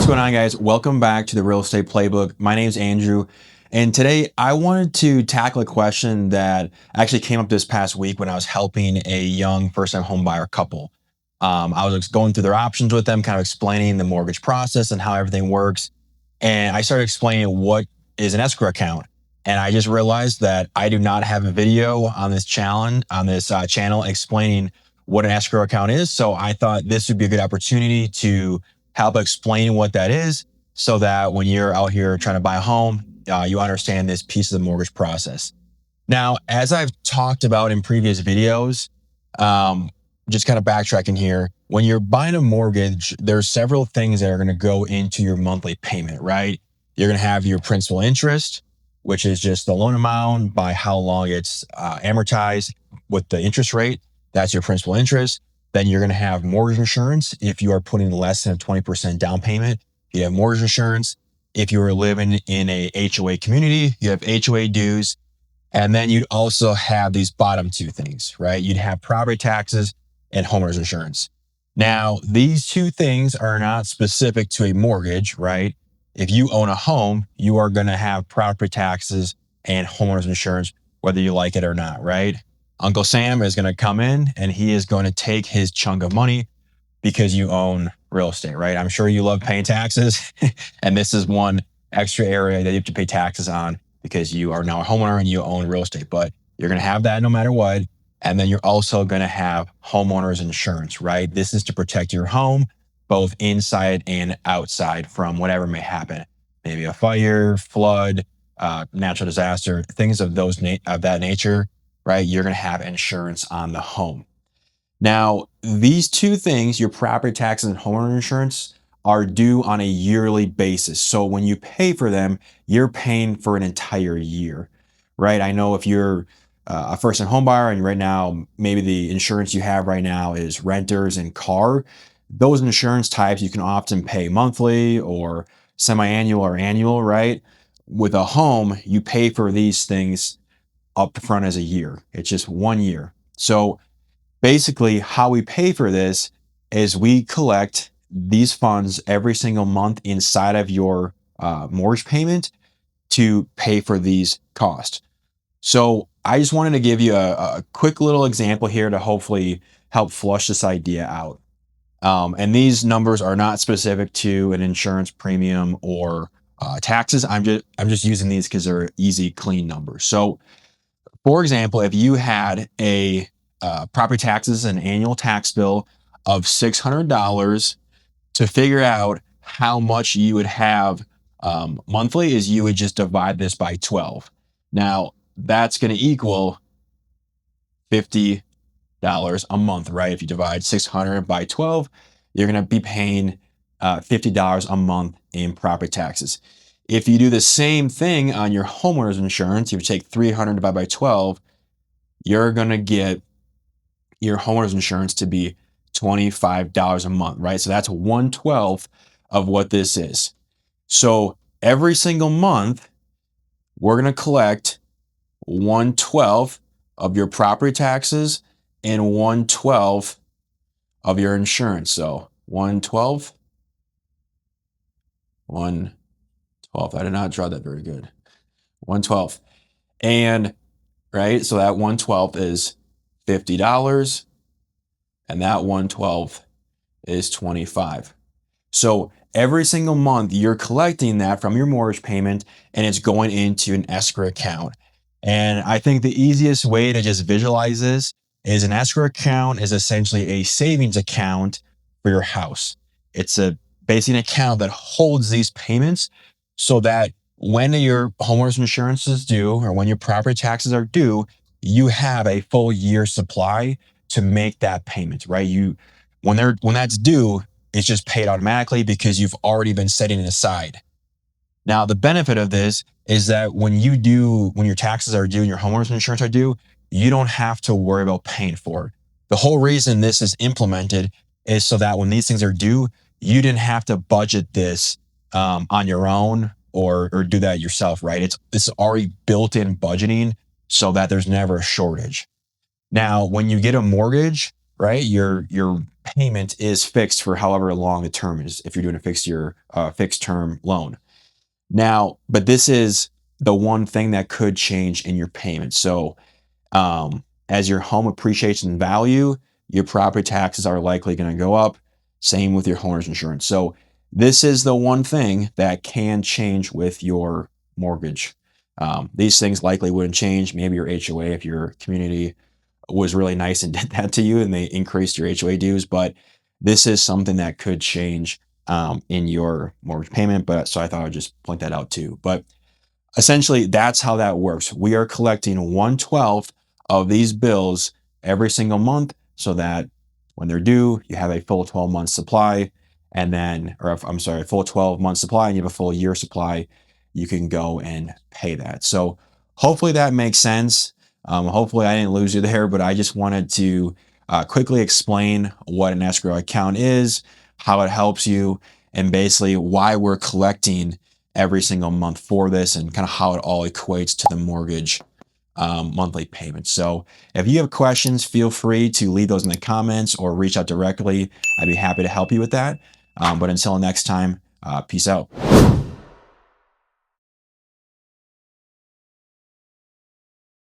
going on, guys? Welcome back to the Real Estate Playbook. My name is Andrew, and today I wanted to tackle a question that actually came up this past week when I was helping a young first-time home buyer couple. I was going through their options with them, kind of explaining the mortgage process and how everything works. And I started explaining what is an escrow account. And I just realized that I do not have a video on this channel explaining what an escrow account is. So I thought this would be a good opportunity to help explain what that is so that when you're out here trying to buy a home, you understand this piece of the mortgage process. Now, as I've talked about in previous videos, just kind of backtracking here, when you're buying a mortgage, there's several things that are going to go into your monthly payment, right? You're going to have your principal interest, which is just the loan amount by how long it's amortized with the interest rate. That's your principal interest. Then you're going to have mortgage insurance. If you are putting less than a 20% down payment, you have mortgage insurance. If you are living in a HOA community, you have HOA dues. And then you'd also have these bottom two things, right? You'd have property taxes and homeowners insurance. Now, these two things are not specific to a mortgage, right? If you own a home, you are going to have property taxes and homeowners insurance, whether you like it or not, right? Uncle Sam is going to come in and he is going to take his chunk of money because you own real estate, right? I'm sure you love paying taxes. And this is one extra area that you have to pay taxes on because you are now a homeowner and you own real estate, but you're going to have that no matter what. And then you're also going to have homeowners insurance, right? This is to protect your home, both inside and outside from whatever may happen. Maybe a fire, flood, natural disaster, things of that nature, right? You're going to have insurance on the home. Now, these two things, your property taxes and homeowner insurance, are due on a yearly basis. So when you pay for them, you're paying for an entire year, right? I know if you're a first-time home buyer and right now, maybe the insurance you have right now is renters and car, those insurance types you can often pay monthly or semi-annual or annual, right? With a home, you pay for these things up front as a year. It's just 1 year. So basically, how we pay for this is we collect these funds every single month inside of your mortgage payment to pay for these costs. So I just wanted to give you a quick little example here to hopefully help flush this idea out. And these numbers are not specific to an insurance premium or taxes. I'm just using these because they're easy, clean numbers. So, for example, if you had a property taxes and annual tax bill of $600, to figure out how much you would have monthly is you would just divide this by 12. Now, that's going to equal $50 a month, right? If you divide 600 by 12, you're going to be paying $50 a month in property taxes. If you do the same thing on your homeowner's insurance, if you take 300 divided by 12, you're going to get your homeowner's insurance to be $25 a month, right? So that's 1/12 of what this is. So every single month, we're going to collect 1/12 of your property taxes and 1/12 of your insurance. So 1/12, 1/12. I did not draw that very good. 1/12. And right, so that 1/12 is $50, and that 1/12 is $25. So every single month you're collecting that from your mortgage payment and it's going into an escrow account. And I think the easiest way to just visualize this is an escrow account is essentially a savings account for your house. It's a basic account that holds these payments so that when your homeowner's insurance is due or when your property taxes are due, you have a full year supply to make that payment, right? When that's due, it's just paid automatically because you've already been setting it aside. Now, the benefit of this is that when your taxes are due and your homeowner's insurance are due, you don't have to worry about paying for it. The whole reason this is implemented is so that when these things are due, you didn't have to budget this on your own or do that yourself, right? This is already built-in budgeting so that there's never a shortage. Now, when you get a mortgage, right, you're payment is fixed for however long the term is, if you're doing a fixed term loan. Now, but this is the one thing that could change in your payment. So as your home appreciates in value, your property taxes are likely going to go up. Same with your homeowner's insurance. So this is the one thing that can change with your mortgage. These things likely wouldn't change. Maybe your HOA, if your community was really nice and did that to you and they increased your HOA dues, but this is something that could change in your mortgage payment. But so I thought I'd just point that out too. But essentially, that's how that works. We are collecting 1/12 of these bills every single month so that when they're due, you have a full 12 month supply. And then, or if, I'm sorry, a full 12-month supply and you have a full year supply, you can go and pay that. So hopefully that makes sense. Hopefully I didn't lose you there, but I just wanted to quickly explain what an escrow account is, how it helps you, and basically why we're collecting every single month for this and kind of how it all equates to the mortgage monthly payment. So if you have questions, feel free to leave those in the comments or reach out directly. I'd be happy to help you with that. But until next time, peace out.